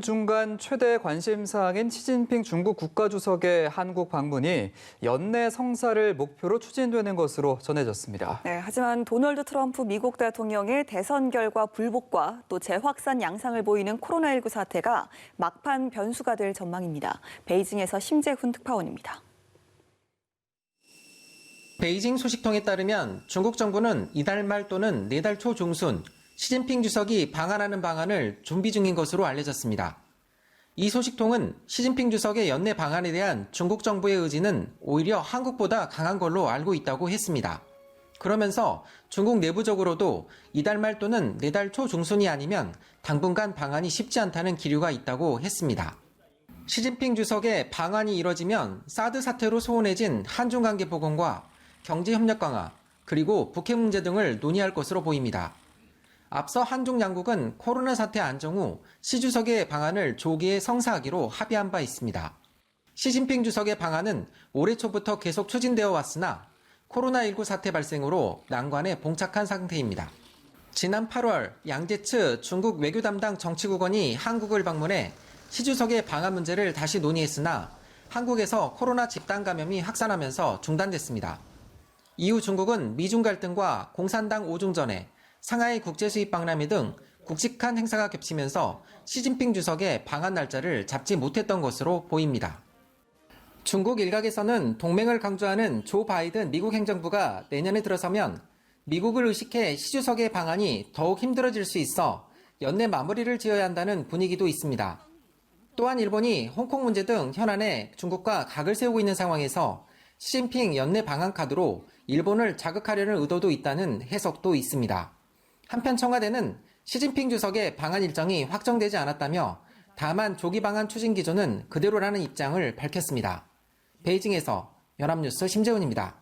중간 최대 관심사항인 시진핑 중국 국가주석의 한국 방문이 연내 성사를 목표로 추진되는 것으로 전해졌습니다. 네, 하지만 도널드 트럼프 미국 대통령의 대선 결과 불복과 또 재확산 양상을 보이는 코로나19 사태가 막판 변수가 될 전망입니다. 베이징에서 심재훈 특파원입니다. 베이징 소식통에 따르면 중국 정부는 이달 말 또는 내달 초 중순 시진핑 주석이 방한하는 방안을 준비 중인 것으로 알려졌습니다. 이 소식통은 시진핑 주석의 연내 방한에 대한 중국 정부의 의지는 오히려 한국보다 강한 걸로 알고 있다고 했습니다. 그러면서 중국 내부적으로도 이달 말 또는 내달 초 중순이 아니면 당분간 방한이 쉽지 않다는 기류가 있다고 했습니다. 시진핑 주석의 방한이 이뤄지면 사드 사태로 소원해진 한중 관계 복원과 경제 협력 강화, 그리고 북핵 문제 등을 논의할 것으로 보입니다. 앞서 한중 양국은 코로나 사태 안정 후 시 주석의 방안을 조기에 성사하기로 합의한 바 있습니다. 시진핑 주석의 방안은 올해 초부터 계속 추진되어 왔으나 코로나19 사태 발생으로 난관에 봉착한 상태입니다. 지난 8월 양제츠 중국 외교 담당 정치국원이 한국을 방문해 시 주석의 방한 문제를 다시 논의했으나 한국에서 코로나 집단 감염이 확산하면서 중단됐습니다. 이후 중국은 미중 갈등과 공산당 5중 전에 상하이 국제수입 박람회 등 굵직한 행사가 겹치면서 시진핑 주석의 방한 날짜를 잡지 못했던 것으로 보입니다. 중국 일각에서는 동맹을 강조하는 조 바이든 미국 행정부가 내년에 들어서면 미국을 의식해 시 주석의 방한이 더욱 힘들어질 수 있어 연내 마무리를 지어야 한다는 분위기도 있습니다. 또한 일본이 홍콩 문제 등 현안에 중국과 각을 세우고 있는 상황에서 시진핑 연내 방한 카드로 일본을 자극하려는 의도도 있다는 해석도 있습니다. 한편 청와대는 시진핑 주석의 방한 일정이 확정되지 않았다며 다만 조기 방한 추진 기조는 그대로라는 입장을 밝혔습니다. 베이징에서 연합뉴스 심재훈입니다.